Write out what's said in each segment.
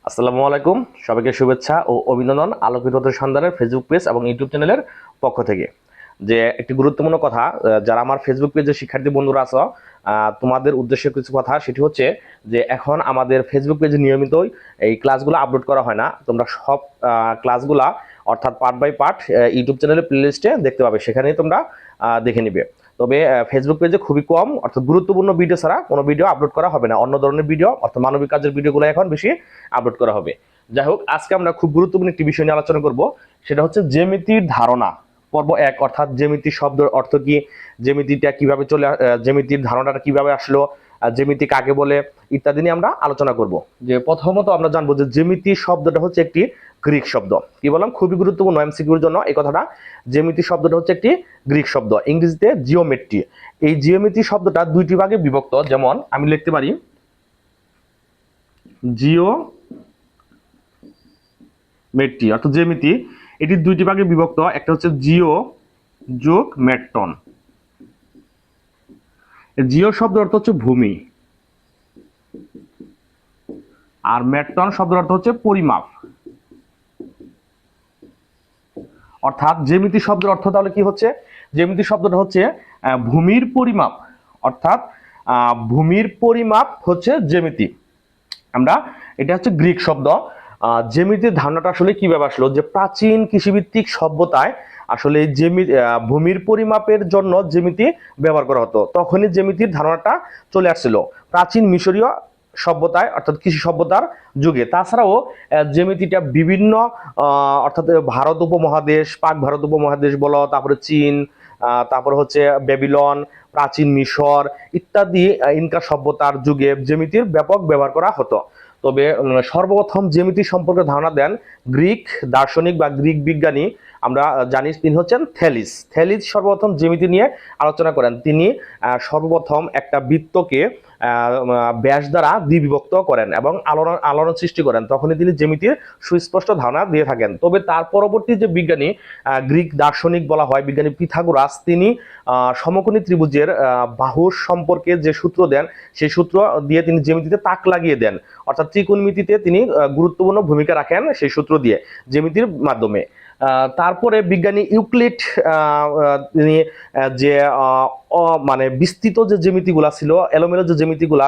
আসসালামু আলাইকুম, সবাইকে শুভেচ্ছা ও অভিনন্দন আলোকিত সন্ধানের ফেসবুক পেজ এবং ইউটিউব চ্যানেলের পক্ষ থেকে। যে একটি গুরুত্বপূর্ণ কথা, যারা আমার ফেসবুক পেজে শিক্ষার্থী বন্ধুরা আছো, তোমাদের উদ্দেশ্যে কিছু কথা, সেটি হচ্ছে যে এখন আমাদের ফেসবুক পেজে নিয়মিতই এই ক্লাসগুলো আপলোড করা হয় না। তোমরা সব ক্লাসগুলা অর্থাৎ পার্ট বাই পার্ট ইউটিউব চ্যানেলের প্লেলিস্টে দেখতে পাবে, সেখানেই তোমরা দেখে নিবে। তবে ফেসবুক পেজে খুবই কম অর্থাৎ গুরুত্বপূর্ণ ভিডিও ছাড়া কোনো ভিডিও আপলোড করা হবে না। অন্য ধরনের ভিডিও অর্থাৎ মানবিক কাজের ভিডিওগুলো এখন বেশি আপলোড করা হবে। যাই হোক, আজকে আমরা খুব গুরুত্বপূর্ণ একটি বিষয় নিয়ে আলোচনা করব, সেটা হচ্ছে জ্যামিতির ধারণা। পর্ব 1 অর্থাৎ জ্যামিতি শব্দের অর্থ কি, জ্যামিতিটা কিভাবে জ্যামিতির ধারণাটা কিভাবে আসলো, জ্যামিতি কাকে বলে, ইত্যাদি নিয়ে আমরা আলোচনা করব। যে প্রথমত আমরা জানবো যে জ্যামিতি শব্দটা হচ্ছে একটি গ্রিক শব্দ। কি বললাম, খুবই গুরুত্বপূর্ণ এমসিকিউর জন্য এই কথাটা। জ্যামিতি শব্দটা হচ্ছে একটি গ্রিক শব্দ, ইংরেজিতে জিওমেট্রি। এই জিওমেট্রি শব্দটা দুইটি ভাগে বিভক্ত। যেমন আমি লিখতে পারি জিওমেট্রি অর্থাৎ জ্যামিতি, এটি দুইটি ভাগে বিভক্ত। একটা হচ্ছে জিও যোগ মেট্টন। জিও শব্দের অর্থ হচ্ছে ভূমি, আর মেট্টন শব্দের অর্থ হচ্ছে পরিমাপ। অর্থাৎ জ্যামিতি শব্দের অর্থ তাহলে কি হচ্ছে, জ্যামিতি শব্দটা হচ্ছে ভূমির পরিমাপ, অর্থাৎ ভূমির পরিমাপ হচ্ছে জ্যামিতি। আমরা এটা হচ্ছে গ্রিক শব্দ। জ্যামিতির ধারণাটা আসলে কিভাবে আসলো, যে প্রাচীন কৃষিভিত্তিক সভ্যতায় আসলে ভূমির পরিমাপের জন্য জ্যামিতি ব্যবহার করা হতো। তখনই জ্যামিতির ধারণাটা চলে আসছিল প্রাচীন মিশরীয় সভ্যতায় অর্থাৎ কৃষি সভ্যতার যুগে। তাছাড়াও জ্যামিতিটা বিভিন্ন অর্থাৎ ভারত উপমহাদেশ, পাক ভারত উপমহাদেশ বলো, তারপরে চীন, তারপর হচ্ছে বেবিলন, প্রাচীন মিশর ইত্যাদি ইনকা সভ্যতার যুগে জ্যামিতির ব্যাপক ব্যবহার করা হতো। তবে সর্বপ্রথম জ্যামিতি সম্পর্কে ধারণা দেন গ্রিক দার্শনিক বা গ্রিক বিজ্ঞানী, আমরা জানি তিনি হচ্ছেন থ্যালিস। থ্যালিস সর্বপ্রথম জ্যামিতি নিয়ে আলোচনা করেন। তিনি সর্বপ্রথম একটা বৃত্তকে ব্যাস দ্বারা দ্বিবিভক্ত করেন এবং আলোড়ন সৃষ্টি করেন। তখনই তিনি জ্যামিতির সুস্পষ্ট ধারণা দিয়ে থাকেন। তবে তার পরবর্তী যে বিজ্ঞানী, গ্রিক দার্শনিক বলা হয় বিজ্ঞানী পিথাগোরাস, তিনি সমকোণী ত্রিভুজের বাহুর সম্পর্কে যে সূত্র দেন, সেই সূত্র দিয়ে তিনি জ্যামিতিতে তাক লাগিয়ে দেন। অর্থাৎ ত্রিকোণমিতিতে তিনি গুরুত্বপূর্ণ ভূমিকা রাখেন সেই সূত্র দিয়ে জ্যামিতির মাধ্যমে। তারপরে বিজ্ঞানী ইউক্লিড, তিনি যে মানে বিস্তৃত যে জ্যামিতিগুলা ছিল, এলোমেলো যে জ্যামিতিগুলা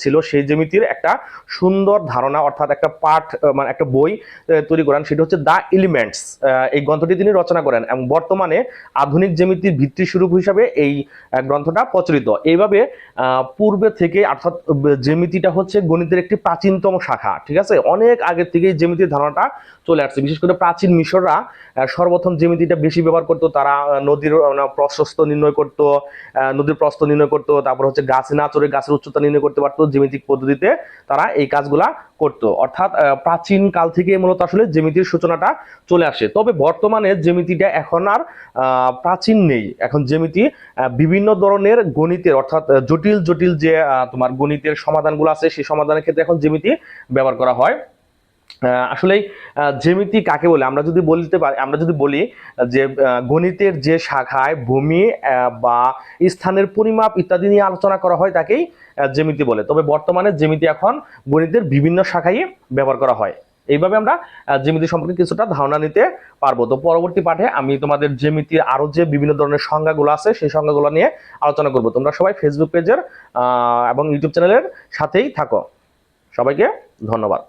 ছিল, সেই জ্যামিতির একটা সুন্দর ধারণা অর্থাৎ একটা পাঠ, মানে একটা বই তৈরি করেন, সেটা হচ্ছে দ্য এলিমেন্টস। এই গ্রন্থটি তিনি রচনা করেন এবং বর্তমানে আধুনিক জ্যামিতির ভিত্তিস্বরূপ হিসাবে এই গ্রন্থটা প্রচলিত। এইভাবে পূর্বে থেকে অর্থাৎ জ্যামিতিটা হচ্ছে গণিতের একটি প্রাচীনতম শাখা। ঠিক আছে, অনেক আগে থেকেই জ্যামিতির ধারণাটা চলে আসছে। বিশেষ করে প্রাচীন মিশররা সর্বপ্রথম জ্যামিতিটা বেশি ব্যবহার করতো। তারা নদীর প্রশস্ত নির্ণয় করতো, নদীর প্রস্থ নির্ণয় করতো, তারপর হচ্ছে গাছ না চড়ে গাছের উচ্চতা নির্ণয় করতে পারতো। জ্যামিতিক পদ্ধতিতে তারা এই কাজগুলা করতো। অর্থাৎ প্রাচীন কাল থেকে মূলত আসলে জ্যামিতির সূচনাটা চলে আসে। তবে বর্তমানে জ্যামিতিটা এখন আর প্রাচীন নেই। এখন জ্যামিতি বিভিন্ন ধরনের গণিতের অর্থাৎ জটিল জটিল যে তোমার গণিতের সমাধানগুলো আছে, সেই সমাধানের ক্ষেত্রে এখন জ্যামিতি ব্যবহার করা হয়। আসলে জ্যামিতি কাকে বলে আমরা যদি বলি যে গণিতের যে শাখায় ভূমি বা স্থানের পরিমাপ ইত্যাদি নিয়ে আলোচনা করা হয়, তাকেই জ্যামিতি বলে। তবে বর্তমানে জ্যামিতি এখন গণিতের বিভিন্ন শাখায় ব্যবহার করা হয়। এইভাবে আমরা জ্যামিতি সম্পর্কে কিছুটা ধারণা নিতে পারবো। তো পরবর্তী পাঠে আমি তোমাদের জ্যামিতির আরো যে বিভিন্ন ধরনের সংজ্ঞাগুলো আছে, সেই সংজ্ঞাগুলো নিয়ে আলোচনা করব। তোমরা সবাই ফেসবুক পেজের এবং ইউটিউব চ্যানেলের সাথেই থাকো। সবাইকে ধন্যবাদ।